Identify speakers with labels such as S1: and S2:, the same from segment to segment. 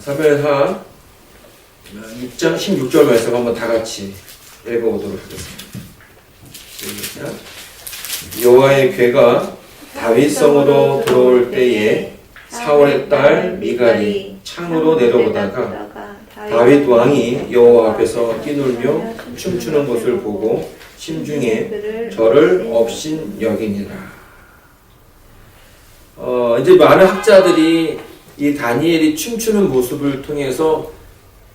S1: 사무엘하 6장 16절 말씀 한번 다 같이 읽어보도록 하겠습니다. 시작. 여호와의 궤가 다윗성으로 들어올 때에 사울의 딸 미갈이 창으로 내려보다가 다윗 왕이 여호와 앞에서 뛰놀며 춤추는 것을 보고 심중에 저를 업신 여기니라. 이제 많은 학자들이 이 다니엘이 춤추는 모습을 통해서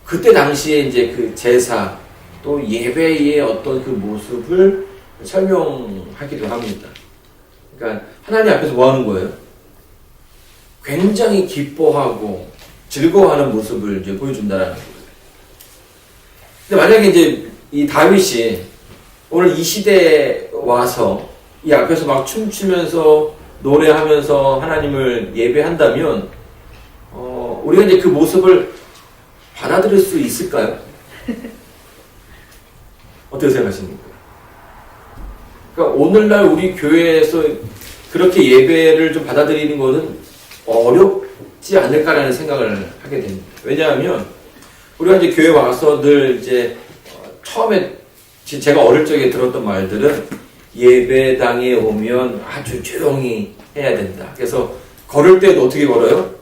S1: 그때 당시에 이제 그 제사 또 예배의 어떤 그 모습을 설명하기도 합니다. 그러니까 하나님 앞에서 뭐 하는 거예요? 굉장히 기뻐하고 즐거워하는 모습을 이제 보여준다라는 거예요. 근데 만약에 이제 이 다윗이 오늘 이 시대에 와서 이 앞에서 막 춤추면서 노래하면서 하나님을 예배한다면 우리가 이제 그 모습을 받아들일 수 있을까요? 어떻게 생각하십니까? 그러니까 오늘날 우리 교회에서 그렇게 예배를 좀 받아들이는 것은 어렵지 않을까라는 생각을 하게 됩니다. 왜냐하면 우리가 이제 교회 와서 늘 이제 처음에 제가 어릴 적에 들었던 말들은 예배당에 오면 아주 조용히 해야 된다. 그래서 걸을 때도 어떻게 걸어요?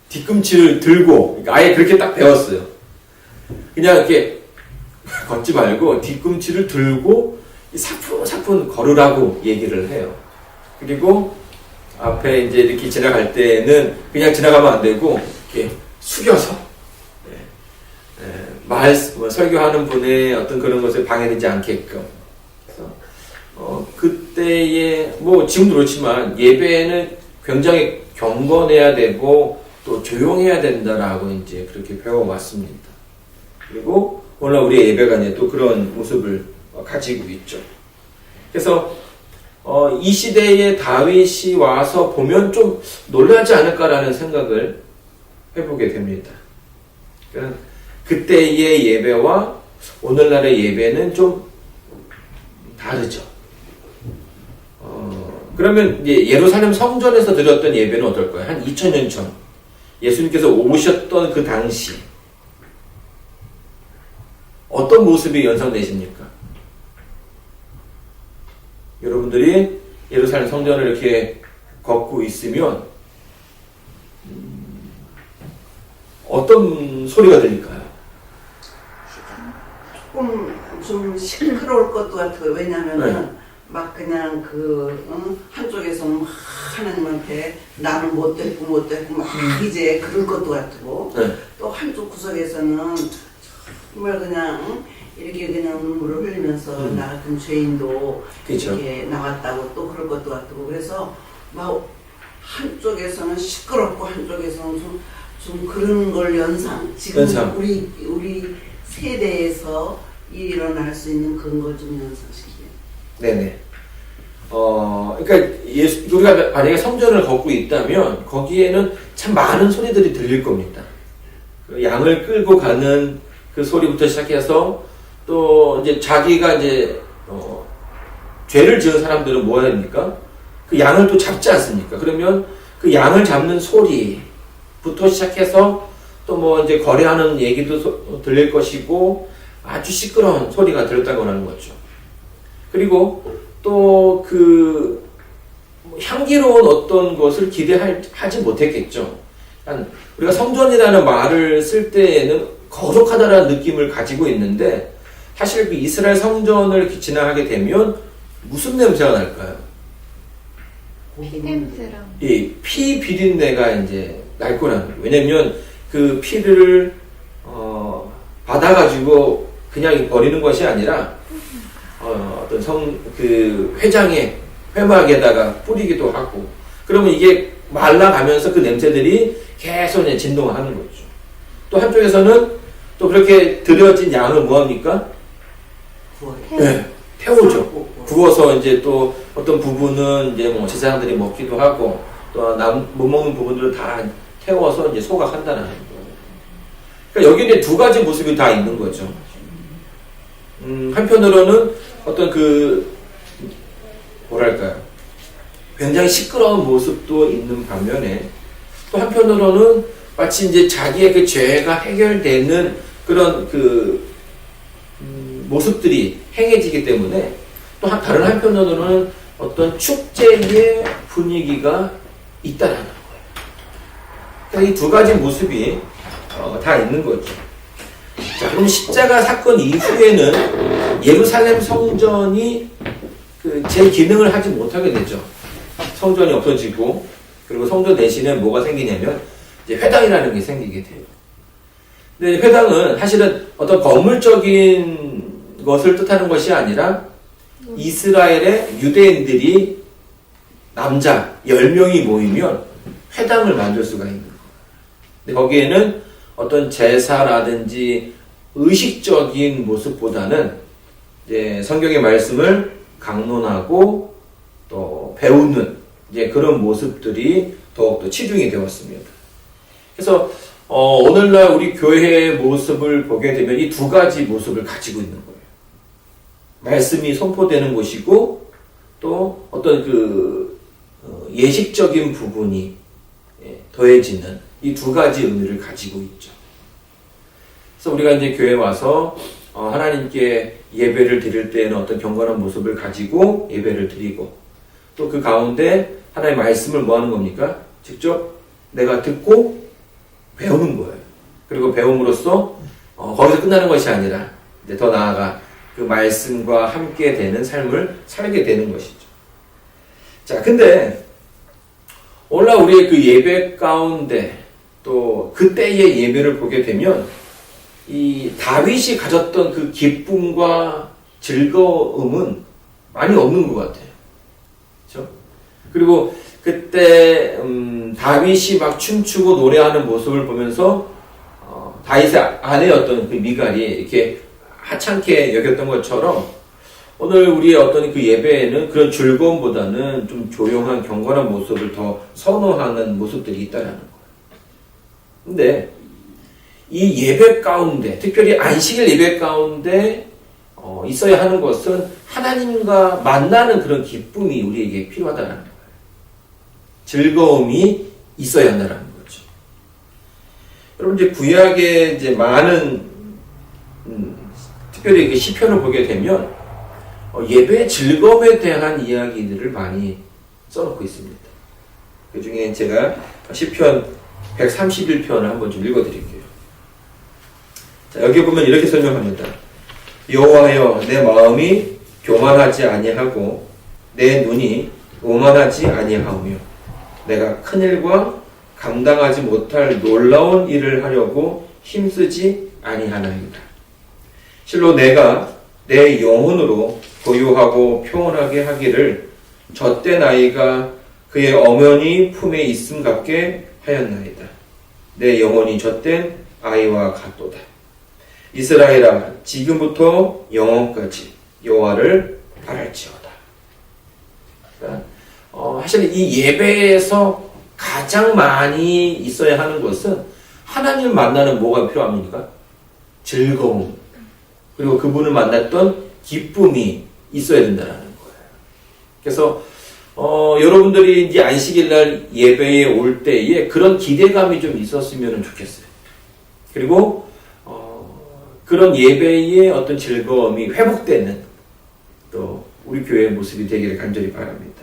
S1: 뒤꿈치를 들고, 그러니까 아예 그렇게 딱 배웠어요. 그냥 이렇게 걷지 말고 뒤꿈치를 들고 사뿐사뿐 걸으라고 얘기를 해요. 그리고 앞에 이제 이렇게 지나갈 때는 그냥 지나가면 안 되고 이렇게 숙여서 설교하는 분의 어떤 그런 것에 방해되지 않게끔. 그래서 그때의 지금도 그렇지만 예배는 굉장히 경건해야 되고 또 조용해야 된다라고 이제 그렇게 배워왔습니다. 그리고 오늘 우리의 예배가 이제 또 그런 모습을 가지고 있죠. 그래서 이 시대에 다윗이 와서 보면 좀 놀라지 않을까라는 생각을 해보게 됩니다. 그러니까 그때의 예배와 오늘날의 예배는 좀 다르죠. 그러면 이제 예루살렘 성전에서 드렸던 예배는 어떨까요? 한 2000년 전 예수님께서 오셨던 그 당시 어떤 모습이 연상되십니까? 여러분들이 예루살렘 성전을 이렇게 걷고 있으면 어떤 소리가 들릴까요?
S2: 조금 좀 시끄러울 것도 같아요. 왜냐하면은 막 그냥 한쪽에서는 막 하나님한테 나는 못됐고 막 이제 그럴 것도 같고 또 한쪽 구석에서는 정말 그냥 이렇게 그냥 눈물을 흘리면서 나 같은 죄인도
S1: 그쵸.
S2: 이렇게 나왔다고 또 그럴 것도 같고 그래서 막 한쪽에서는 시끄럽고 한쪽에서는 좀 그런 걸 지금 우리 세대에서 일어날 수 있는 그런 걸 좀 연상시켜요.
S1: 네네. 그러니까 우리가 만약에 성전을 걷고 있다면 거기에는 참 많은 소리들이 들릴 겁니다. 그 양을 끌고 가는 그 소리부터 시작해서 또 이제 자기가 이제 죄를 지은 사람들은 뭐 해야 됩니까? 그 양을 또 잡지 않습니까? 그러면 그 양을 잡는 소리부터 시작해서 또 이제 거래하는 얘기도 들릴 것이고 아주 시끄러운 소리가 들렸다고 하는 거죠. 그리고 또 그 향기로운 어떤 것을 기대하지 못했겠죠. 우리가 성전이라는 말을 쓸 때에는 거룩하다라는 느낌을 가지고 있는데 사실 그 이스라엘 성전을 이렇게 지나가게 되면 무슨 냄새가 날까요?
S3: 피 냄새랑.
S1: 피 비린내가 이제 날 거라는 거예요. 왜냐면 그 피를 받아가지고 그냥 버리는 것이 아니라 어떤 회막에다가 뿌리기도 하고 그러면 이게 말라가면서 그 냄새들이 계속 이제 진동하는 거죠. 또 한쪽에서는 또 그렇게 드려진 양을 뭐합니까? 태우죠. 구워서 이제 또 어떤 부분은 이제 제사장들이 먹기도 하고 또 못 먹는 부분들을 다 태워서 이제 소각한다는 거예요. 그러니까 여기 이제 두 가지 모습이 다 있는 거죠. 한편으로는 어떤 굉장히 시끄러운 모습도 있는 반면에 또 한편으로는 마치 이제 자기의 그 죄가 해결되는 그런 모습들이 행해지기 때문에 또 다른 한편으로는 어떤 축제의 분위기가 있다라는 거예요. 그래서 이 두 가지 모습이 다 있는 거죠. 자, 그럼 십자가 사건 이후에는 예루살렘 성전이 제 기능을 하지 못하게 되죠. 성전이 없어지고, 그리고 성전 대신에 뭐가 생기냐면 이제 회당이라는 게 생기게 돼요. 근데 회당은 사실은 어떤 건물적인 것을 뜻하는 것이 아니라 이스라엘의 유대인들이 남자 10명이 모이면 회당을 만들 수가 있는 거예요. 근데 거기에는 어떤 제사라든지 의식적인 모습보다는 이제 성경의 말씀을 강론하고 또 배우는 이제 그런 모습들이 더욱더 치중이 되었습니다. 그래서 오늘날 우리 교회의 모습을 보게 되면 이 두 가지 모습을 가지고 있는 거예요. 말씀이 선포되는 곳이고 또 어떤 예식적인 부분이 더해지는 이 두 가지 의미를 가지고 있죠. 그래서 우리가 이제 교회에 와서 하나님께 예배를 드릴 때에는 어떤 경건한 모습을 가지고 예배를 드리고 또 그 가운데 하나님의 말씀을 뭐 하는 겁니까? 직접 내가 듣고 배우는 거예요. 그리고 배움으로써 거기서 끝나는 것이 아니라 이제 더 나아가 그 말씀과 함께 되는 삶을 살게 되는 것이죠. 자, 근데 오늘날 우리의 그 예배 가운데 또 그때의 예배를 보게 되면 이 다윗이 가졌던 그 기쁨과 즐거움은 많이 없는 것 같아요. 그렇죠? 그리고 그때 다윗이 막 춤추고 노래하는 모습을 보면서 다윗의 아내였던 그 미갈이 이렇게 하찮게 여겼던 것처럼 오늘 우리의 어떤 그 예배에는 그런 즐거움보다는 좀 조용한 경건한 모습을 더 선호하는 모습들이 있다는 거예요. 근데 이 예배 가운데, 특별히 안식일 예배 가운데 있어야 하는 것은 하나님과 만나는 그런 기쁨이 우리에게 필요하다는 거예요. 즐거움이 있어야 한다는 거죠. 여러분 이제 구약에 이제 많은 특별히 그 시편을 보게 되면 예배의 즐거움에 대한 이야기들을 많이 써놓고 있습니다. 그 중에 제가 시편 131편을 한번 좀 읽어드릴게요. 자, 여기 보면 이렇게 설명합니다. 여호와여, 내 마음이 교만하지 아니하고 내 눈이 오만하지 아니하오며 내가 큰 일과 감당하지 못할 놀라운 일을 하려고 힘쓰지 아니하나이다. 실로 내가 내 영혼으로 고요하고 평온하게 하기를 젖된 아이가 그의 어머니 품에 있음 같게 하였나이다. 내 영혼이 젖된 아이와 같도다. 이스라엘아, 지금부터 영원까지 여호와를 바랄지어다. 그러니까 사실 이 예배에서 가장 많이 있어야 하는 것은 하나님을 만나는 뭐가 필요합니까? 즐거움. 그리고 그분을 만났던 기쁨이 있어야 된다는 거예요. 그래서 여러분들이 이제 안식일날 예배에 올 때에 그런 기대감이 좀 있었으면 좋겠어요. 그리고 그런 예배의 어떤 즐거움이 회복되는 또 우리 교회의 모습이 되기를 간절히 바랍니다.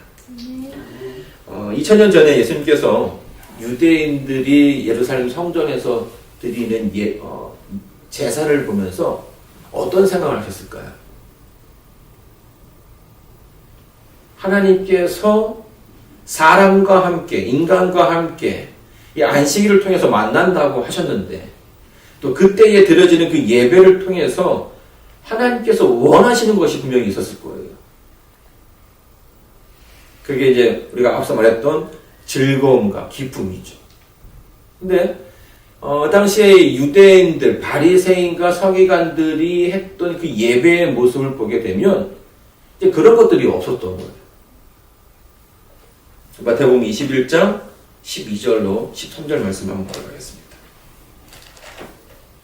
S1: 2000년 전에 예수님께서 유대인들이 예루살렘 성전에서 드리는 제사를 보면서 어떤 생각을 하셨을까요? 하나님께서 사람과 함께, 인간과 함께 이 안식일을 통해서 만난다고 하셨는데 또 그때에 드려지는 그 예배를 통해서 하나님께서 원하시는 것이 분명히 있었을 거예요. 그게 이제 우리가 앞서 말했던 즐거움과 기쁨이죠. 근데 당시에 유대인들, 바리새인과 서기관들이 했던 그 예배의 모습을 보게 되면 이제 그런 것들이 없었던 거예요. 마태복음 21장 12절로 13절 말씀 한번 보도록하겠습니다.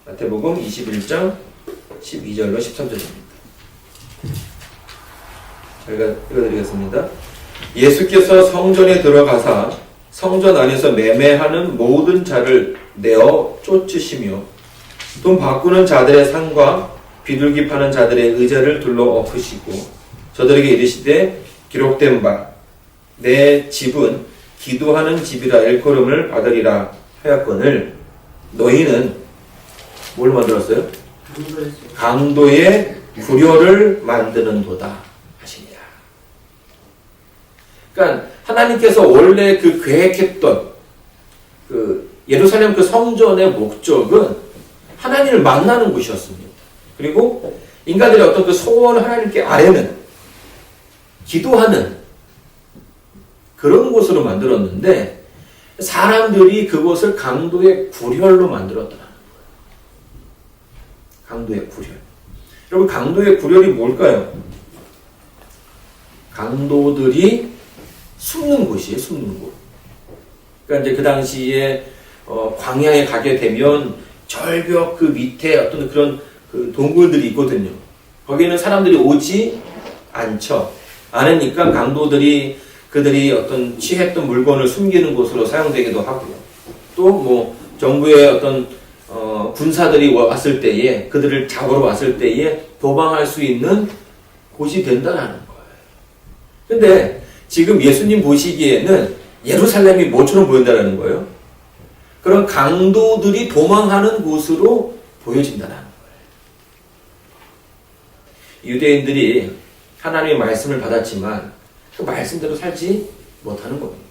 S1: 마태복음 21장 12절로 13절입니다. 저희가 읽어드리겠습니다. 예수께서 성전에 들어가사 성전 안에서 매매하는 모든 자를 내어 쫓으시며 돈 바꾸는 자들의 상과 비둘기 파는 자들의 의자를 둘러 엎으시고 저들에게 이르시되 기록된 바 내 집은 기도하는 집이라 일컬음을 받으리라 하였거늘 너희는 뭘 만들었어요? 강도의 구려를 만드는도다 하시니라. 그러니까 하나님께서 원래 그 계획했던 그 예루살렘 그 성전의 목적은 하나님을 만나는 곳이었습니다. 그리고 인간들의 어떤 그 소원을 하나님께 아뢰는 기도하는 그런 곳으로 만들었는데 사람들이 그곳을 강도의 구렬로 만들었더라는 거예요. 강도의 구렬. 여러분 강도의 구렬이 뭘까요? 강도들이 숨는 곳이에요. 숨는 곳. 그러니까 이제 그 당시에 광야에 가게 되면 절벽 그 밑에 어떤 그런 그 동굴들이 있거든요. 거기는 사람들이 오지 않으니까 강도들이 그들이 어떤 취했던 물건을 숨기는 곳으로 사용되기도 하고요. 또 뭐 정부의 어떤 군사들이 왔을 때에 그들을 잡으러 왔을 때에 도망할 수 있는 곳이 된다라는 거예요. 근데 지금 예수님 보시기에는 예루살렘이 뭐처럼 보인다라는 거예요? 그런 강도들이 도망하는 곳으로 보여진다는 거예요. 유대인들이 하나님의 말씀을 받았지만 그 말씀대로 살지 못하는 겁니다.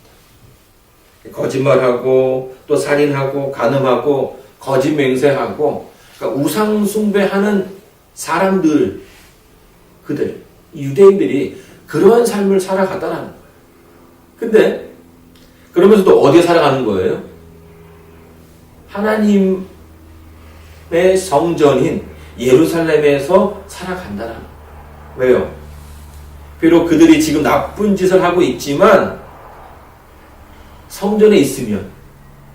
S1: 거짓말하고 또 살인하고 간음하고 거짓 맹세하고 그러니까 우상 숭배하는 사람들 그들 유대인들이 그러한 삶을 살아갔다는 거예요. 근데 그러면서도 어디에 살아가는 거예요? 하나님의 성전인 예루살렘에서 살아간다는 거예요. 왜요? 비록 그들이 지금 나쁜 짓을 하고 있지만 성전에 있으면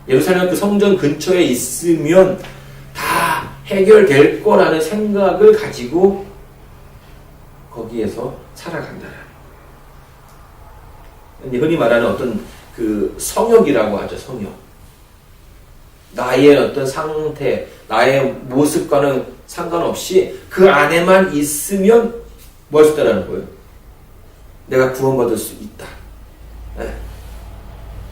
S1: 예루살렘 그 성전 근처에 있으면 다 해결될 거라는 생각을 가지고 거기에서 살아간다는 흔히 말하는 어떤 그 성역이라고 하죠. 성역. 나의 어떤 상태, 나의 모습과는 상관없이 그 안에만 있으면 뭐 할 수 있다는 거예요? 내가 구원받을 수 있다. 네.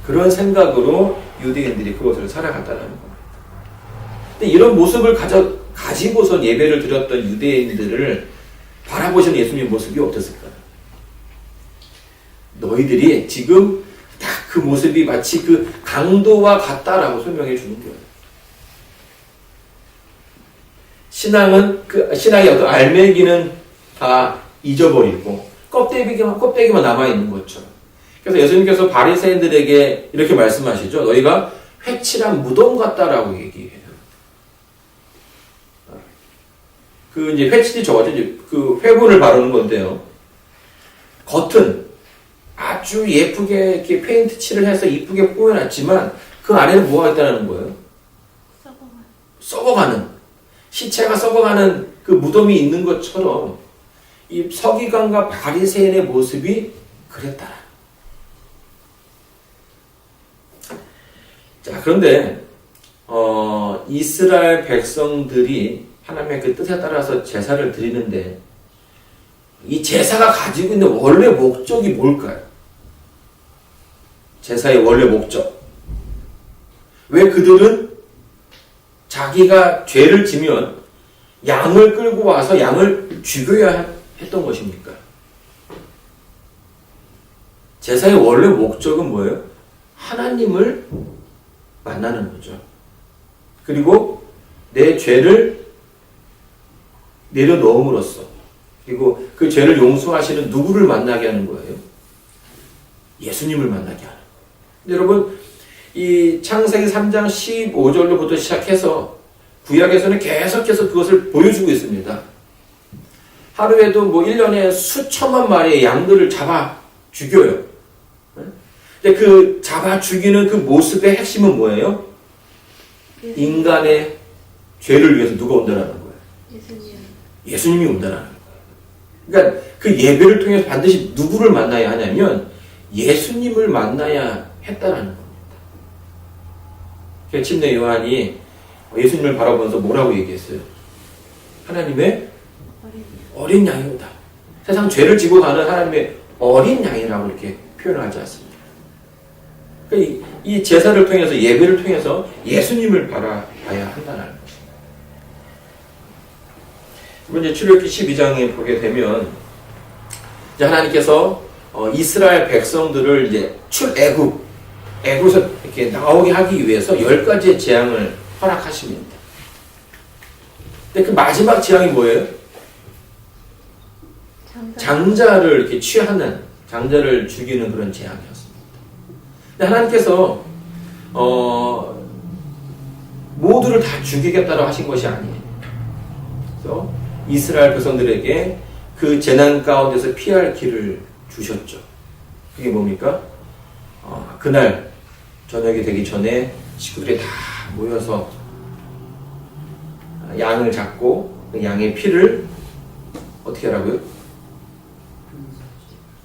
S1: 그런 생각으로 유대인들이 그것을 살아갔다는 겁니다. 근데 이런 모습을 가지고선 예배를 드렸던 유대인들을 바라보시는 예수님의 모습이 어땠을까요? 너희들이 지금 딱 그 모습이 마치 그 강도와 같다라고 설명해 주는 거예요. 신앙의 어떤 알맹이는 다 잊어버리고 껍데기만 남아있는 것처럼. 그래서 예수님께서 바리새인들에게 이렇게 말씀하시죠. 너희가 회칠한 무덤 같다라고 얘기해요. 그 이제 회칠이 저거죠. 그 회분을 바르는 건데요. 겉은 아주 예쁘게 이렇게 페인트 칠을 해서 이쁘게 꾸며놨지만 그 안에는 뭐가 있다는 거예요? 썩어가는 시체가 썩어가는 그 무덤이 있는 것처럼 이 서기관과 바리새인의 모습이 그랬다. 자, 그런데 이스라엘 백성들이 하나님의 그 뜻에 따라서 제사를 드리는데 이 제사가 가지고 있는 원래 목적이 뭘까요? 제사의 원래 목적. 왜 그들은 자기가 죄를 지면 양을 끌고 와서 양을 죽여야 했던 것입니까? 제사의 원래 목적은 뭐예요? 하나님을 만나는 거죠. 그리고 내 죄를 내려놓음으로써 그리고 그 죄를 용서하시는 누구를 만나게 하는 거예요? 예수님을 만나게 하는 거예요. 여러분, 이 창세기 3장 15절로부터 시작해서 구약에서는 계속해서 그것을 보여주고 있습니다. 하루에도 뭐 1년에 수천만 마리의 양들을 잡아 죽여요. 근데 그 잡아 죽이는 그 모습의 핵심은 뭐예요? 인간의 죄를 위해서 누가 온다는 거예요? 예수님이 온다는 거예요. 그러니까 그 예배를 통해서 반드시 누구를 만나야 하냐면 예수님을 만나야 했다라는 겁니다. 개침내 요한이 예수님을 바라보면서 뭐라고 얘기했어요? 하나님의 어린 양이다. 세상 죄를 지고 가는 하나님의 어린 양이라고 이렇게 표현을 하지 않습니다. 그러니까 이 제사를 통해서, 예배를 통해서 예수님을 바라봐야 한다는 것입니다. 이번 이제 출애굽기 12장에 보게 되면 이제 하나님께서 이스라엘 백성들을 이제 애굽에서 이렇게 나오게 하기 위해서 10가지의 재앙을 허락하십니다. 근데 그 마지막 재앙이 뭐예요? 장자를 이렇게 취하는, 장자를 죽이는 그런 재앙이었습니다. 근데 하나님께서 모두를 다 죽이겠다고 하신 것이 아니에요. 그래서 이스라엘 백성들에게 그 재난 가운데서 피할 길을 주셨죠. 그게 뭡니까? 그날 저녁이 되기 전에 식구들이 다 모여서 양을 잡고 그 양의 피를 어떻게 하라고요?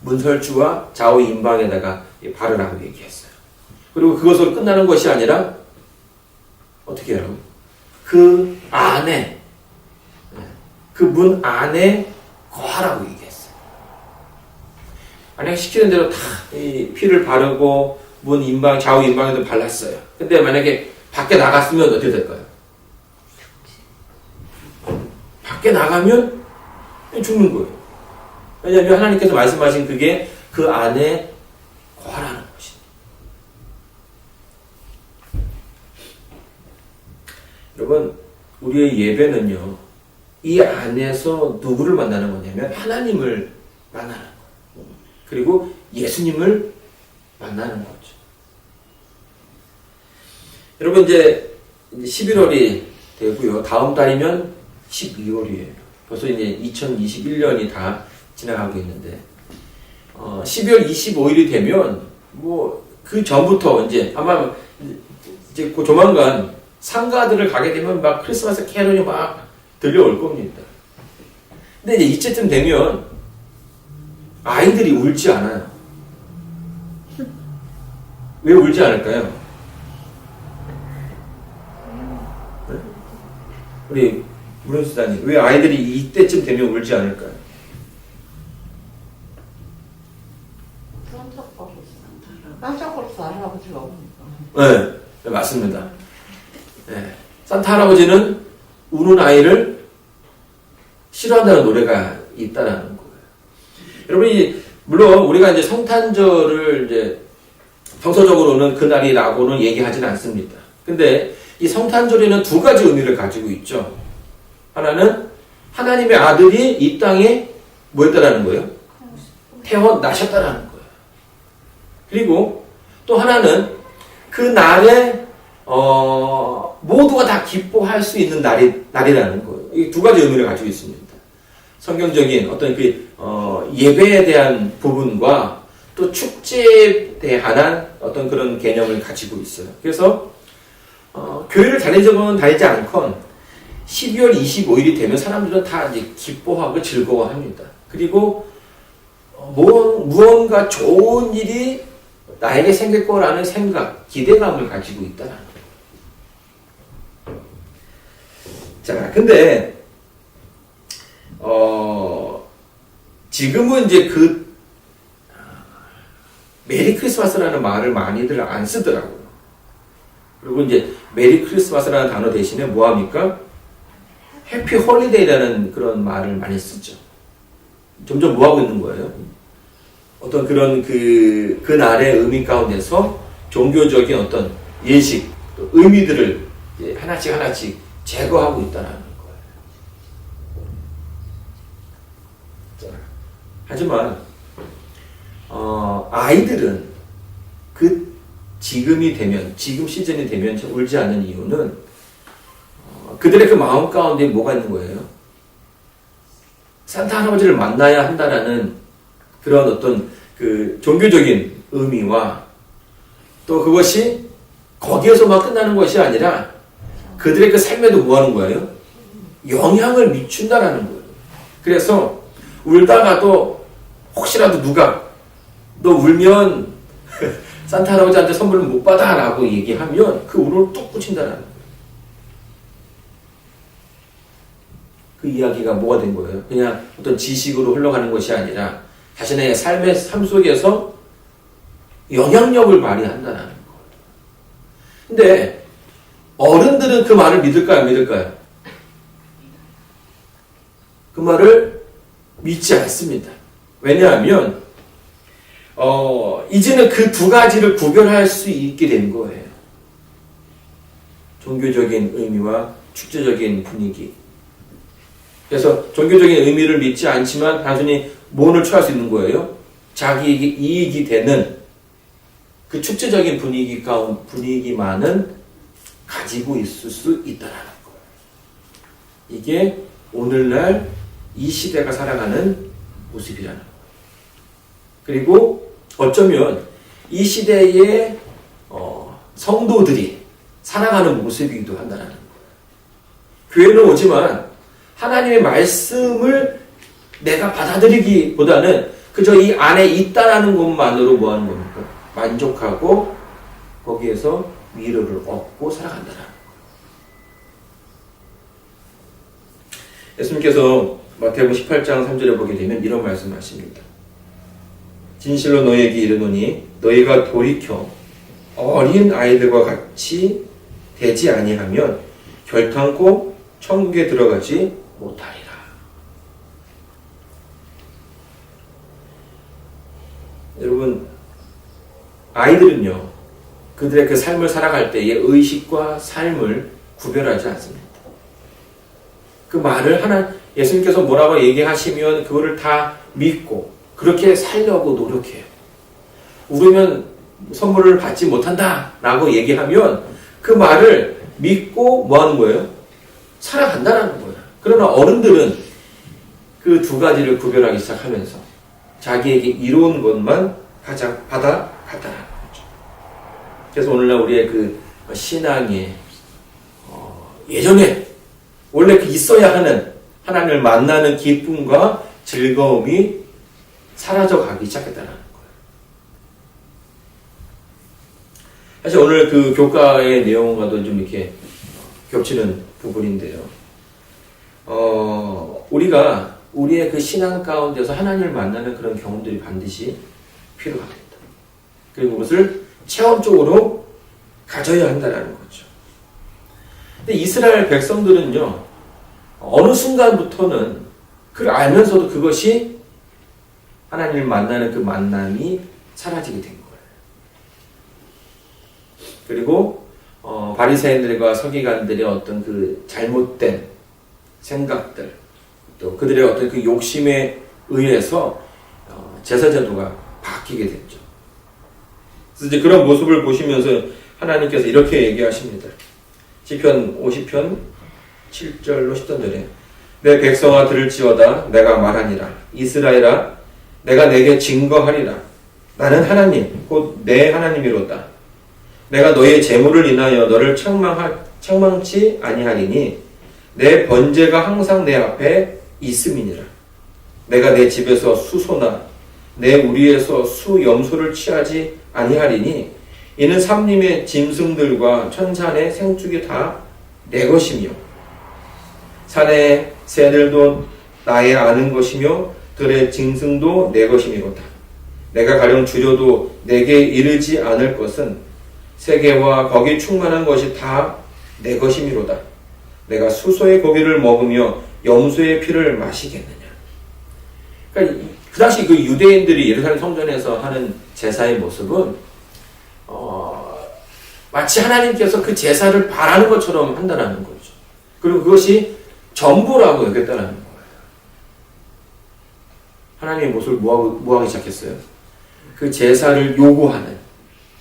S1: 문설주와 좌우 임방에다가 바르라고 얘기했어요. 그리고 그것으로 끝나는 것이 아니라 어떻게 하라고요? 그 안에, 그 문 안에 거하라고 얘기했어요. 만약에 시키는 대로 다 이 피를 바르고 문 임방, 좌우 임방에도 발랐어요. 근데 만약에 밖에 나갔으면 어떻게 될까요? 밖에 나가면 죽는 거예요. 왜냐하면 하나님께서 말씀하신 그게 그 안에 거하라는 것입니다. 여러분, 우리의 예배는요, 이 안에서 누구를 만나는 거냐면 하나님을 만나는 거예요. 그리고 예수님을 만나는 거죠. 여러분, 이제 11월이 되고요. 다음 달이면 12월이에요. 벌써 이제 2021년이 다 지나가고 있는데, 12월 25일이 되면, 그 전부터 이제 아마 이제 그 조만간 상가들을 가게 되면 막 크리스마스 캐롤이 막 들려올 겁니다. 근데 이제 이때쯤 되면 아이들이 울지 않아요. 왜 울지 않을까요? 네? 우리 문수사님, 왜 아이들이 이때쯤 되면 울지 않을까요?
S4: 산타클로스 할아버지가 오니까.
S1: 네, 맞습니다. 네. 산타 할아버지는 우는 아이를 싫어한다는 노래가 있다라는 거예요. 여러분, 물론 우리가 이제 성탄절을 이제 정서적으로는 그날이라고는 얘기하지는 않습니다. 근데 이 성탄절에는 두 가지 의미를 가지고 있죠. 하나는 하나님의 아들이 이 땅에 뭐 했다라는 거예요? 태어나셨다라는 거예요. 그리고 또 하나는 그 날에 모두가 다 기뻐할 수 있는 날이라는 거예요. 이 두 가지 의미를 가지고 있습니다. 성경적인 어떤 예배에 대한 부분과 또 축제에 대한 어떤 그런 개념을 가지고 있어요. 그래서 교회를 다니지 않건 12월 25일이 되면 사람들은 다 이제 기뻐하고 즐거워합니다. 그리고 무언가 좋은 일이 나에게 생길 거라는 생각, 기대감을 가지고 있다는 거예요. 자, 근데 지금은 이제 메리 크리스마스라는 말을 많이들 안 쓰더라고요. 그리고 이제 메리 크리스마스라는 단어 대신에 뭐 합니까? 해피 홀리데이라는 그런 말을 많이 쓰죠. 점점 뭐 하고 있는 거예요? 어떤 그런 그 날의 의미 가운데서 종교적인 어떤 예식, 또 의미들을 이제 하나씩 제거하고 있다는 거예요. 자, 하지만 아이들은 지금 시즌이 되면 울지 않는 이유는 그들의 그 마음 가운데 뭐가 있는 거예요? 산타 할아버지를 만나야 한다라는 그런 어떤 그 종교적인 의미와 또 그것이 거기에서만 끝나는 것이 아니라 그들의 그 삶에도 뭐 하는 거예요? 영향을 미친다라는 거예요. 그래서 울다가도 혹시라도 누가 너 울면 산타 할아버지한테 선물을 못 받아 라고 얘기하면 그 우르르 뚝 붙인다는 거예요. 그 이야기가 뭐가 된 거예요? 그냥 어떤 지식으로 흘러가는 것이 아니라 자신의 삶의 삶 속에서 영향력을 발휘한다는 거예요. 근데 어른들은 그 말을 믿을까요? 안 믿을까요? 그 말을 믿지 않습니다. 왜냐하면 이제는 그 두 가지를 구별할 수 있게 된 거예요. 종교적인 의미와 축제적인 분위기. 그래서 종교적인 의미를 믿지 않지만 단순히 뭔을 취할 수 있는 거예요? 자기에게 이익이 되는 그 축제적인 분위기만은 가지고 있을 수 있다는 거예요. 이게 오늘날 이 시대가 살아가는 모습이라는 거예요. 그리고 어쩌면 이 시대의 성도들이 살아가는 모습이기도 한다는 거예요. 교회는 오지만 하나님의 말씀을 내가 받아들이기보다는 그저 이 안에 있다라는 것만으로 뭐 하는 겁니까? 만족하고 거기에서 위로를 얻고 살아간다는 거예요. 예수님께서 마태복음 18장 3절에 보게 되면 이런 말씀하십니다. 진실로 너희에게 이르노니 너희가 돌이켜 어린 아이들과 같이 되지 아니하면 결탄코 천국에 들어가지 못하리라. 여러분, 아이들은요, 그들의 그 삶을 살아갈 때의 의식과 삶을 구별하지 않습니다. 그 말을 예수님께서 뭐라고 얘기하시면 그거를 다 믿고 그렇게 살려고 노력해요. 우리는 선물을 받지 못한다 라고 얘기하면 그 말을 믿고 뭐 하는 거예요? 살아간다는 거예요. 그러나 어른들은 그 두 가지를 구별하기 시작하면서 자기에게 이로운 것만 받아갔다는 거죠. 그래서 오늘날 우리의 그 신앙에 예전에 원래 그 있어야 하는 하나님을 만나는 기쁨과 즐거움이 사라져가기 시작했다는 거예요. 사실 오늘 그 교과의 내용과도 좀 이렇게 겹치는 부분인데요. 우리가 우리의 그 신앙 가운데서 하나님을 만나는 그런 경험들이 반드시 필요합니다. 그리고 그것을 체험적으로 가져야 한다는 거죠. 근데 이스라엘 백성들은요, 어느 순간부터는 그걸 알면서도 그것이 하나님을 만나는 그 만남이 사라지게 된 거예요. 그리고 바리새인들과 서기관들의 어떤 그 잘못된 생각들, 또 그들의 어떤 그 욕심에 의해서 제사 제도가 바뀌게 됐죠. 그래서 이제 그런 모습을 보시면서 하나님께서 이렇게 얘기하십니다. 시편 50편 7절로 10절에 내 백성아 들을지어다 내가 말하니라 이스라엘아 내가 내게 증거하리라 나는 하나님 곧 내 하나님이로다. 내가 너의 재물을 인하여 너를 책망치 아니하리니 내 번제가 항상 내 앞에 있음이니라. 내가 내 집에서 수소나 내 우리에서 수염소를 취하지 아니하리니 이는 삼림의 짐승들과 천산의 생축이 다 내 것이며 산의 새들도 나의 아는 것이며 들의 짐승도 내 것이미로다. 내가 가령 줄여도 내게 이르지 않을 것은 세계와 거기 충만한 것이 다 내 것이미로다. 내가 수소의 고기를 먹으며 염소의 피를 마시겠느냐. 그러니까 그 당시 그 유대인들이 예루살렘 성전에서 하는 제사의 모습은 마치 하나님께서 그 제사를 바라는 것처럼 한다는 거죠. 그리고 그것이 전부라고 여겼다는 거예요. 하나님의 모습을 뭐 하기 시작했어요? 그 제사를 요구하는,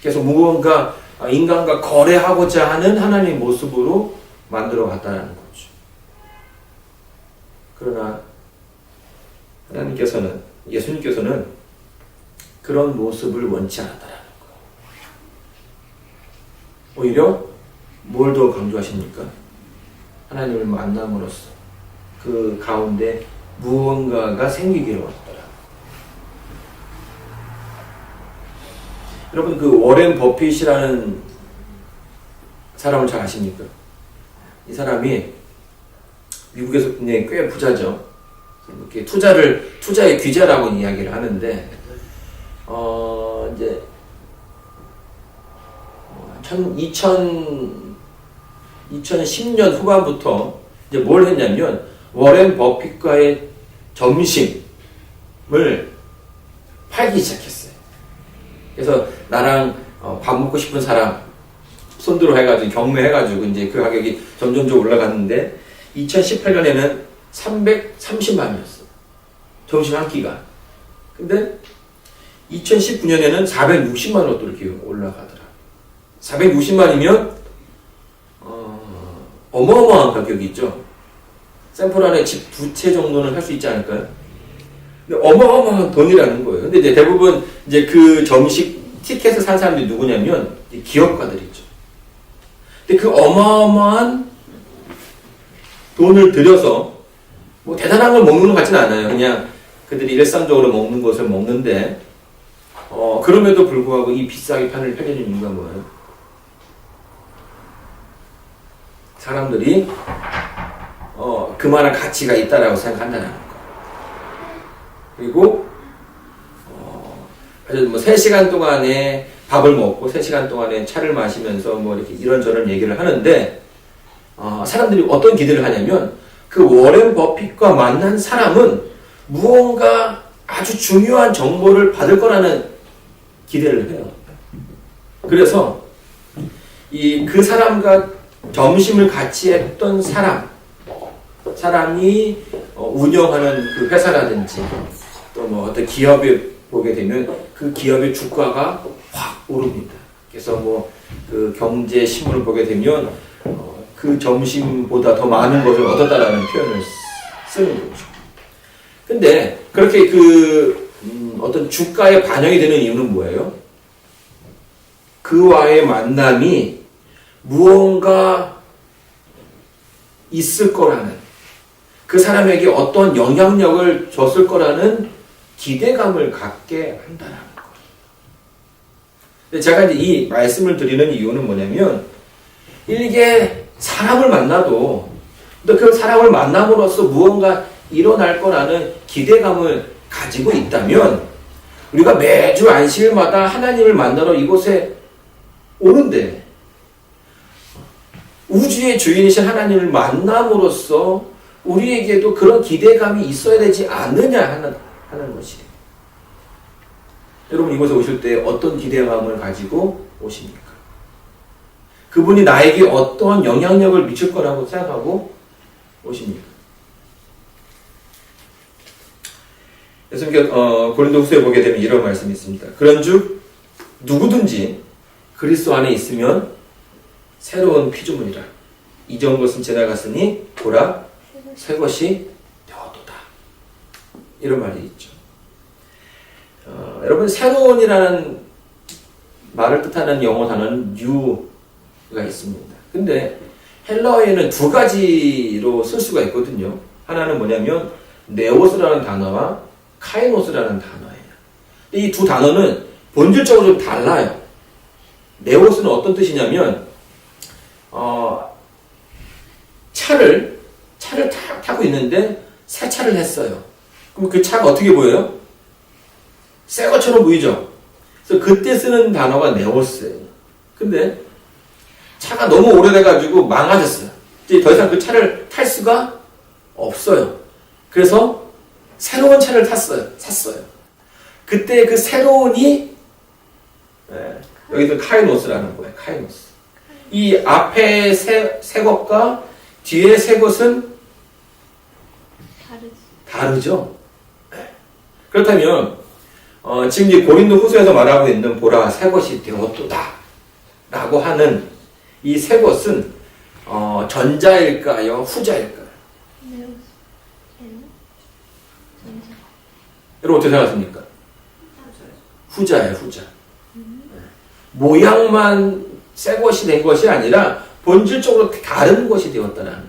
S1: 계속 무언가 인간과 거래하고자 하는 하나님의 모습으로 만들어 갔다는 거죠. 그러나 하나님께서는, 예수님께서는 그런 모습을 원치 않았다는 거예요. 오히려 뭘 더 강조하십니까? 하나님을 만남으로써 그 가운데 무언가가 생기기를 원했더라. 여러분 그 워렌 버핏이라는 사람을 잘 아십니까? 이 사람이 미국에서 굉장히 꽤 부자죠. 이렇게 투자의 귀재라고 이야기를 하는데, 이제 2010년 후반부터 이제 뭘 했냐면 워렌 버핏과의 점심을 팔기 시작했어요. 그래서 나랑 밥 먹고 싶은 사람 손들어 해가지고 경매해가지고 이제 그 가격이 점점점 올라갔는데 2018년에는 330만이었어. 점심 한 끼가. 근데 2019년에는 460만으로 또 이렇게 올라가더라. 460만이면 어마어마한 가격이 있죠. 샘플 안에 집 2채 정도는 할 수 있지 않을까요? 근데 어마어마한 돈이라는 거예요. 근데 이제 대부분 이제 그 점식 티켓을 산 사람들이 누구냐면 기업가들이죠. 근데 그 어마어마한 돈을 들여서 뭐 대단한 걸 먹는 것 같지는 않아요. 그냥 그들이 일상적으로 먹는 것을 먹는데 그럼에도 불구하고 이 비싸게 팔려는 이유가 뭐예요? 사람들이 그만한 가치가 있다라고 생각한다는 거. 그리고 뭐 3시간 동안에 밥을 먹고 3시간 동안에 차를 마시면서 뭐 이렇게 이런저런 얘기를 하는데 사람들이 어떤 기대를 하냐면 그 워렌 버핏과 만난 사람은 무언가 아주 중요한 정보를 받을 거라는 기대를 해요. 그래서 그 사람과 점심을 같이 했던 사람이 운영하는 그 회사라든지 또 뭐 어떤 기업에 보게 되면 그 기업의 주가가 확 오릅니다. 그래서 뭐 그 경제 신문을 보게 되면 그 점심보다 더 많은 것을 얻었다라는 표현을 쓰는 거죠. 근데 그렇게 어떤 주가에 반영이 되는 이유는 뭐예요? 그와의 만남이 무언가 있을 거라는, 그 사람에게 어떤 영향력을 줬을 거라는 기대감을 갖게 한다는 거예요. 근데 제가 이제 이 말씀을 드리는 이유는 뭐냐면, 이게 사람을 만나도 또 그 사람을 만남으로써 무언가 일어날 거라는 기대감을 가지고 있다면, 우리가 매주 안식일마다 하나님을 만나러 이곳에 오는데, 우주의 주인이신 하나님을 만남으로써 우리에게도 그런 기대감이 있어야 되지 않느냐 하는 것이에요. 여러분 이곳에 오실 때 어떤 기대감을 가지고 오십니까? 그분이 나에게 어떤 영향력을 미칠 거라고 생각하고 오십니까? 그래서 고린도후서에 보게 되면 이런 말씀이 있습니다. 그런즉 누구든지 그리스도 안에 있으면 새로운 피조물이라. 이전 것은 지나갔으니 보라 새 것이 되었도다. 이런 말이 있죠. 여러분 새로운이라는 말을 뜻하는 영어 단어는 new가 있습니다. 근데 헬라어에는 두 가지로 쓸 수가 있거든요. 하나는 뭐냐면 네오스라는 단어와 카이노스라는 단어예요. 이 두 단어는 본질적으로 좀 달라요. 네오스는 어떤 뜻이냐면 차를 타고 있는데 세차를 했어요. 그럼 그 차가 어떻게 보여요? 새 것처럼 보이죠? 그래서 그때 쓰는 단어가 네오스예요. 근데 차가 너무 오래돼가지고 망가졌어요. 이제 더 이상 그 차를 탈 수가 없어요. 그래서 새로운 차를 샀어요. 그때 그 새로운이 여기서 카이노스라는 거예요. 카이노스. 이 앞에 새 것과 뒤에 새 것은 다르죠. 그렇다면 지금 이 고린도 후서에서 말하고 있는 보라 새 것이 되었도다 라고 하는 이 새 것은 전자일까요? 후자일까요? 여러분 어떻게 생각하십니까? 후자예요, 후자. 모양만 새 것이 된 것이 아니라 본질적으로 다른 것이 되었다는 거예요.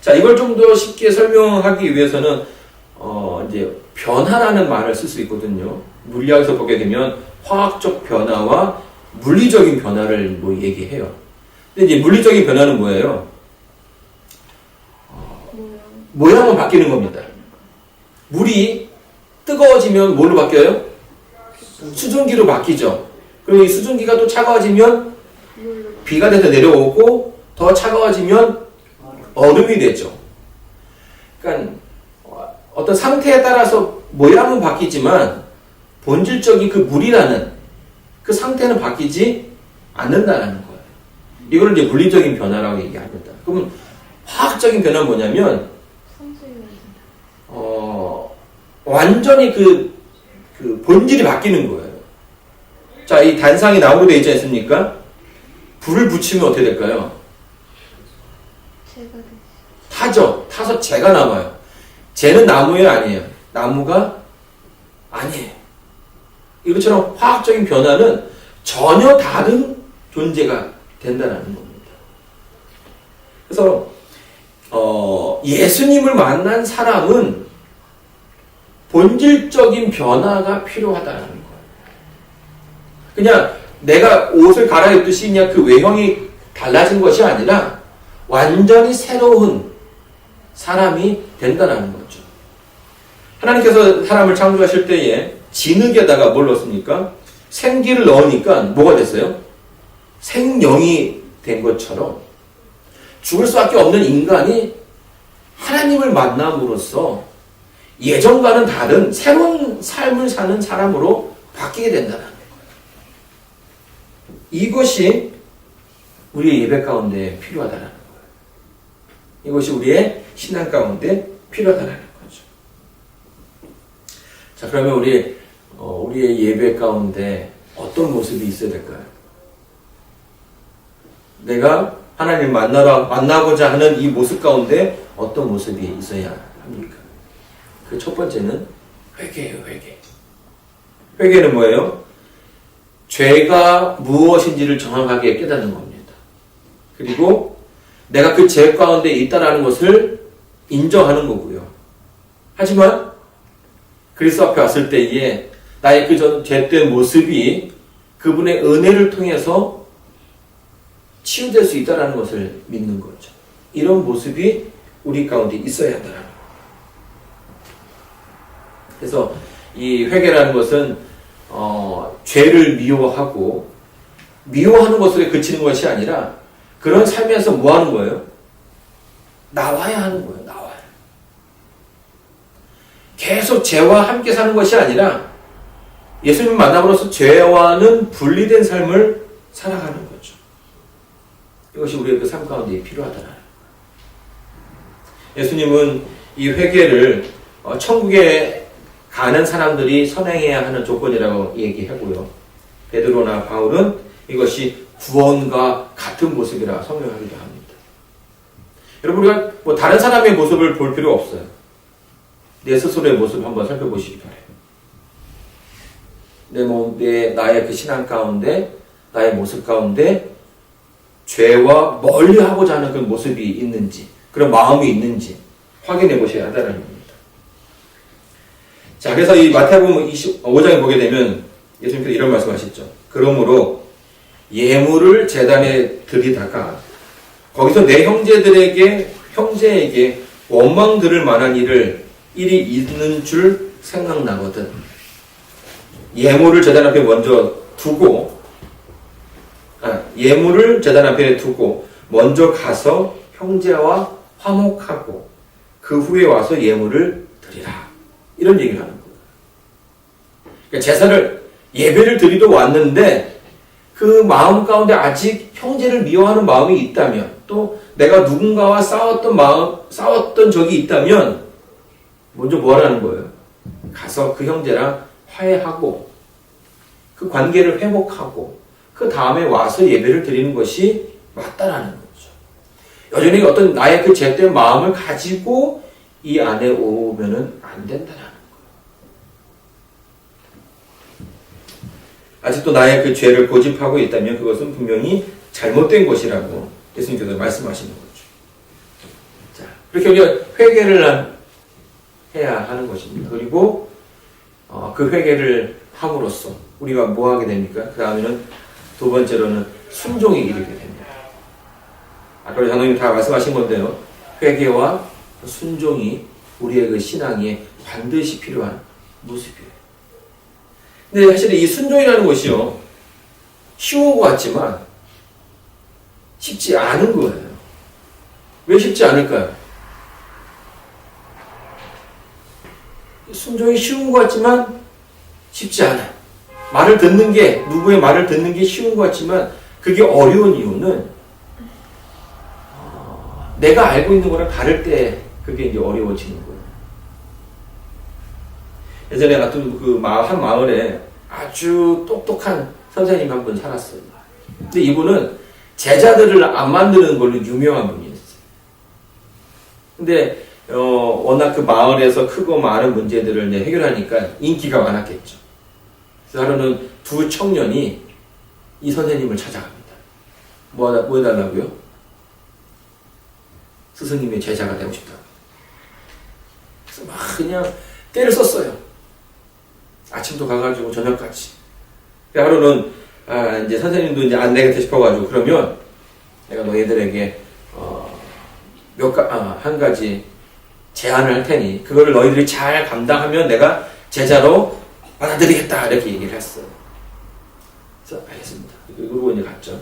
S1: 자, 이걸 좀 더 쉽게 설명하기 위해서는 이제 변화라는 말을 쓸 수 있거든요. 물리학에서 보게 되면 화학적 변화와 물리적인 변화를 뭐 얘기해요. 근데 이제 물리적인 변화는 뭐예요? 모양은 바뀌는 겁니다. 물이 뜨거워지면 뭘로 바뀌어요? 수증기로 바뀌죠. 그리고 이 수증기가 또 차가워지면 비가 돼서 내려오고 더 차가워지면 얼음이 되죠. 그러니까 어떤 상태에 따라서 모양은 바뀌지만 본질적인 그 물이라는 그 상태는 바뀌지 않는다는 거예요. 이거를 이제 물리적인 변화라고 얘기합니다. 그러면 화학적인 변화는 뭐냐면 완전히 그 본질이 바뀌는 거예요. 자, 이 단상이 나무로 되어 있지 않습니까? 불을 붙이면 어떻게 될까요? 타죠. 타서 재가 남아요. 재는 나무예요, 아니에요? 나무가 아니에요. 이것처럼 화학적인 변화는 전혀 다른 존재가 된다는 겁니다. 그래서 예수님을 만난 사람은 본질적인 변화가 필요하다는 거예요. 그냥 내가 옷을 갈아입듯이 그냥 그 외형이 달라진 것이 아니라 완전히 새로운 사람이 된다는 거죠. 하나님께서 사람을 창조하실 때에 진흙에다가 뭘 넣었습니까? 생기를 넣으니까 뭐가 됐어요? 생명이 된 것처럼 죽을 수밖에 없는 인간이 하나님을 만남으로써 예전과는 다른 새로운 삶을 사는 사람으로 바뀌게 된다는 거예요. 이것이 우리의 예배 가운데 필요하다는 거예요. 이것이 우리의 신앙 가운데 필요하다는 거죠. 자, 그러면 우리의 예배 가운데 어떤 모습이 있어야 될까요? 내가 하나님 만나고자 하는 이 모습 가운데 어떤 모습이 있어야 합니까? 그 첫 번째는 회개예요, 회개. 회개는 뭐예요? 죄가 무엇인지를 정확하게 깨닫는 겁니다. 그리고 내가 그 죄 가운데 있다라는 것을 인정하는 거고요. 하지만 그리스도 앞에 왔을 때에 나의 그 전 죄된 모습이 그분의 은혜를 통해서 치유될 수 있다는 것을 믿는 거죠. 이런 모습이 우리 가운데 있어야 한다는 거예요. 그래서 이 회개라는 것은 죄를 미워하고 미워하는 것으로 그치는 것이 아니라 그런 삶에서 뭐 하는 거예요? 나와야 하는 거예요. 나와야. 계속 죄와 함께 사는 것이 아니라 예수님 만남으로써 죄와는 분리된 삶을 살아가는 거죠. 이것이 우리의 그 삶 가운데 필요하다는. 예수님은 이 회개를 천국에 가는 사람들이 선행해야 하는 조건이라고 얘기하고요. 베드로나 바울은 이것이 구원과 같은 모습이라 설명하기도 합니다. 여러분, 우리가 뭐 다른 사람의 모습을 볼 필요 없어요. 내 스스로의 모습을 한번 살펴보시기 바라요. 나의 그 신앙 가운데, 나의 모습 가운데 죄와 멀리 하고자 하는 그 모습이 있는지, 그런 마음이 있는지 확인해 보셔야 한다는 겁니다. 자, 그래서 이 마태복음 25장에 보게 되면 예수님께서 이런 말씀하셨죠. 그러므로 예물을 제단에 드리다가 거기서 내 형제에게 원망 들을 만한 일이 있는 줄 생각나거든. 예물을 제단 앞에 예물을 제단 앞에 두고 먼저 가서 형제와 화목하고 그 후에 와서 예물을 드리라. 이런 얘기를 하는 거예요. 그러니까 예배를 드리러 왔는데 그 마음 가운데 아직 형제를 미워하는 마음이 있다면, 또 내가 누군가와 싸웠던 적이 있다면 먼저 뭐 하라는 거예요? 가서 그 형제랑 화해하고 그 관계를 회복하고 그 다음에 와서 예배를 드리는 것이 맞다라는 거죠. 여전히 어떤 나의 그 죄된 마음을 가지고 이 안에 오면은 안 된다라는 거예요. 아직도 나의 그 죄를 고집하고 있다면 그것은 분명히 잘못된 것이라고 예수님께서 말씀하시는 거죠. 자, 그렇게 우리가 회개를 해야 하는 것입니다. 그리고 그 회개를 함으로써 우리가 뭐 하게 됩니까? 그 다음에는 두 번째로는 순종에 이르게 됩니다. 아까 우리 장로님 다 말씀하신 건데요. 회개와 순종이 우리의 그 신앙에 반드시 필요한 모습이에요. 근데 사실 이 순종이라는 것이요, 쉬운 것 같지만 쉽지 않은 거예요. 왜 쉽지 않을까요? 순종이 쉬운 것 같지만 쉽지 않아. 말을 듣는 게, 누구의 말을 듣는 게 쉬운 것 같지만 그게 어려운 이유는 내가 알고 있는 거랑 다를 때 그게 이제 어려워지는 거예요. 예전에 같은 한 마을에 아주 똑똑한 선생님 한 분 살았어요. 근데 이분은 제자들을 안 만드는 걸로 유명한 분이었어요. 근데 워낙 그 마을에서 크고 많은 문제들을 이제 해결하니까 인기가 많았겠죠. 그래서 하루는 두 청년이 이 선생님을 찾아갑니다. 뭐 해달라고요? 스승님의 제자가 되고 싶다고. 그래서 막 그냥 때를 썼어요. 아침도 가가지고 저녁까지. 하루는 이제 선생님도 이제 안 되겠다 싶어가지고, 그러면 내가 너희들에게 한 가지 제안을 할 테니 그거를 너희들이 잘 감당하면 내가 제자로 받아들이겠다, 이렇게 얘기를 했어요. 그래서 알겠습니다. 그러고 이제 갔죠.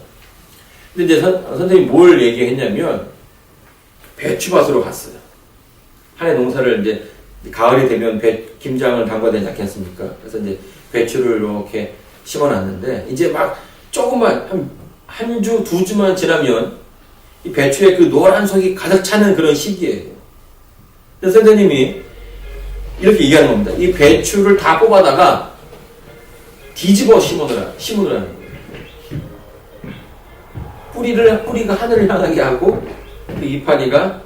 S1: 근데 이제 선생님이 뭘 얘기했냐면 배추밭으로 갔어요. 한 해 농사를 이제 가을이 되면 김장을 담가야 되지 않겠습니까? 그래서 이제 배추를 이렇게 심어놨는데 이제 막 조금만 한 주, 두 주만 지나면 이 배추에 그 노란 속이 가득 차는 그런 시기예요. 그래서 선생님이 이렇게 얘기하는 겁니다. 이 배추를 다 뽑아다가 뒤집어 심으라는 거예요. 뿌리가 하늘을 향하게 하고 그 이파리가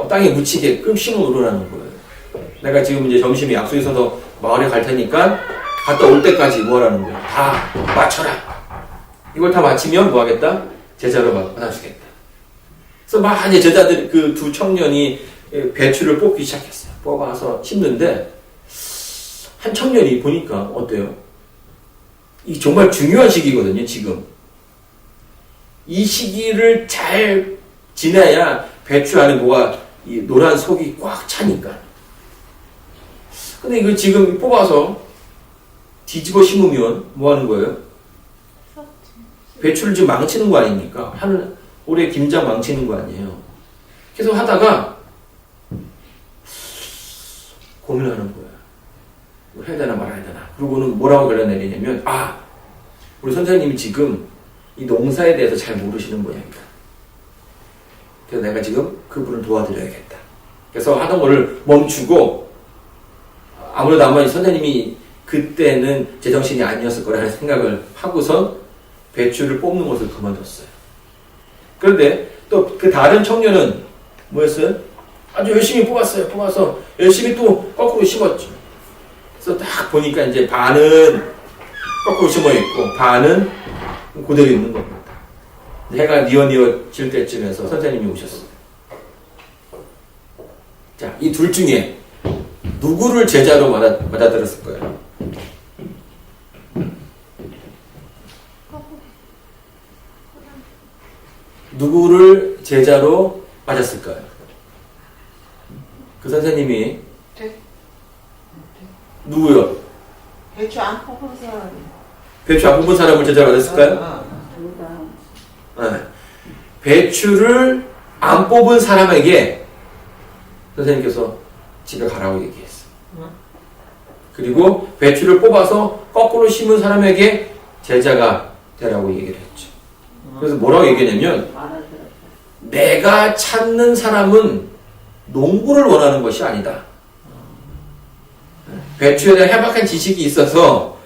S1: 땅에 묻히게끔 심어 놓으라는 거예요. 내가 지금 이제 점심에 약속이 있어서 마을에 갈 테니까 갔다 올 때까지 뭐 하라는 거예요. 다 맞춰라. 이걸 다 맞히면 뭐 하겠다? 제자로 받아주겠다. 그래서 막 이제 제자들 그 두 청년이 배추를 뽑기 시작했어요. 뽑아서 심는데 한 청년이 보니까 어때요? 이 정말 중요한 시기거든요, 지금. 이 시기를 잘 지내야 배추 안에 뭐가 이 노란 속이 꽉 차니까. 근데 이거 지금 뽑아서 뒤집어 심으면 뭐 하는 거예요? 배추를 지금 망치는 거 아닙니까? 올해 김장 망치는 거 아니에요. 계속 하다가 고민하는 거야. 뭐 해야 되나 말아야 되나. 그러고는 뭐라고 결론내리냐면, 우리 선생님이 지금 이 농사에 대해서 잘 모르시는 모양이다. 그래서 내가 지금 그분을 도와드려야겠다. 그래서 하던 거를 멈추고, 아무래도 아마 선생님이 그때는 제정신이 아니었을 거라는 생각을 하고선 배추를 뽑는 것을 그만뒀어요. 그런데 또 그 다른 청년은 뭐였어요? 아주 열심히 뽑아서 열심히 또 거꾸로 심었죠. 그래서 딱 보니까 이제 반은 거꾸로 심어 있고 반은 그대로 있는 겁니다. 해가 뉘어질 때쯤에서 선생님이 오셨어요. 자, 이 둘 중에 누구를 제자로 받아들였을 거예요? 누구를 제자로 맞았을까요? 그 선생님이 누구요?
S4: 배추 안 뽑은 사람이.
S1: 배추 안 뽑은 사람을 제자로 받았을까요? 네. 배추를 안 뽑은 사람에게 선생님께서 집에 가라고 얘기했어요. 그리고 배추를 뽑아서 거꾸로 심은 사람에게 제자가 되라고 얘기를 했죠. 그래서 뭐라고 얘기했냐면, 내가 찾는 사람은 농부를 원하는 것이 아니다. 배추에 대한 해박한 지식이 있어서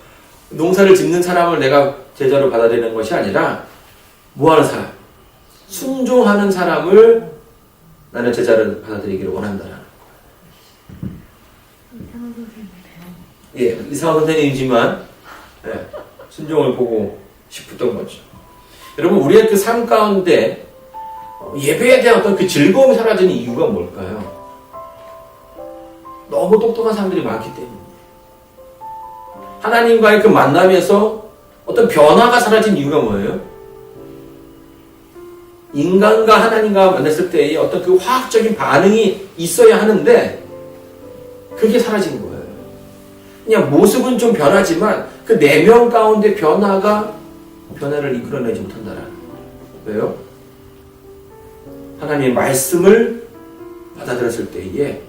S1: 농사를 짓는 사람을 내가 제자로 받아들이는 것이 아니라 뭐하는 사람? 순종하는 사람을 나는 제자를 받아들이기를 원한다라는 거예요. 예, 이상한 선생님이지만 순종을 보고 싶었던 거죠. 여러분, 우리의 그 삶 가운데 예배에 대한 어떤 그 즐거움이 사라지는 이유가 뭘까요? 너무 똑똑한 사람들이 많기 때문에. 하나님과의 그 만남에서 어떤 변화가 사라진 이유가 뭐예요? 인간과 하나님과 만났을 때의 어떤 그 화학적인 반응이 있어야 하는데 그게 사라진 거예요. 그냥 모습은 좀 변하지만 그 내면 가운데 변화를 이끌어내지 못한다라는 거예요. 왜요? 하나님의 말씀을 받아들였을 때에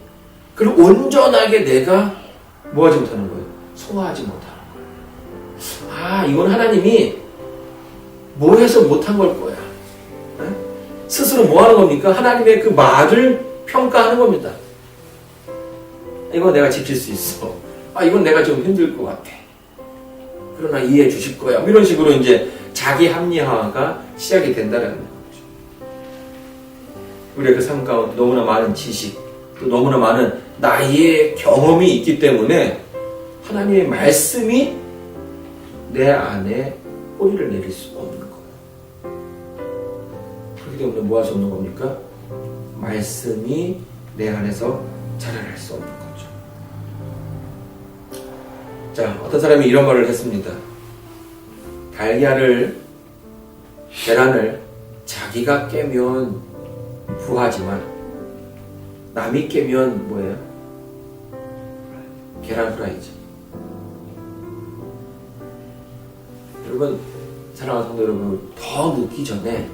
S1: 그걸 온전하게 내가 뭐하지 못하는 거예요? 소화하지 못하는 거예요. 아, 이건 하나님이 뭐 해서 못한 걸 거야. 네? 스스로 뭐 하는 겁니까? 하나님의 그 말을 평가하는 겁니다. 이건 내가 지킬 수 있어. 아, 이건 내가 좀 힘들 것 같아. 그러나 이해해 주실 거야. 이런 식으로 이제 자기 합리화가 시작이 된다는 거죠. 우리의 그 삶 가운데 너무나 많은 지식, 또 너무나 많은 나의 경험이 있기 때문에 하나님의 말씀이 내 안에 뿌리를 내릴 수 없는 거예요. 그렇기 때문에 뭐 할 수 없는 겁니까? 말씀이 내 안에서 자라날 수 없는 거죠. 자, 어떤 사람이 이런 말을 했습니다. 계란을 자기가 깨면 후하지만 남이 깨면 뭐예요? 계란 후라이죠. 여러분, 사랑하는 성도 여러분, 더 늦기 전에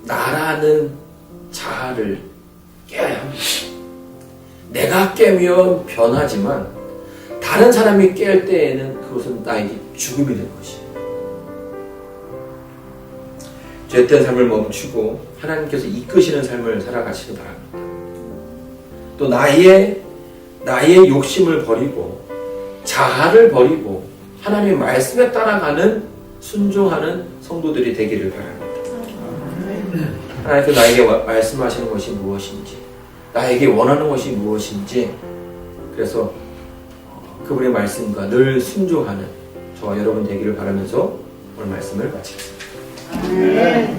S1: 나라는 자아를 깨야 합니다. 내가 깨면 변하지만 다른 사람이 깰 때에는 그것은 나에게 죽음이 될 것이에요. 죄된 삶을 멈추고 하나님께서 이끄시는 삶을 살아가시기 바랍니다. 또 나의 욕심을 버리고 자아를 버리고 하나님의 말씀에 따라가는 순종하는 성도들이 되기를 바랍니다. 하나님께서 나에게 말씀하시는 것이 무엇인지, 나에게 원하는 것이 무엇인지, 그래서 그분의 말씀과 늘 순종하는 저와 여러분 되기를 바라면서 오늘 말씀을 마치겠습니다.
S2: 네.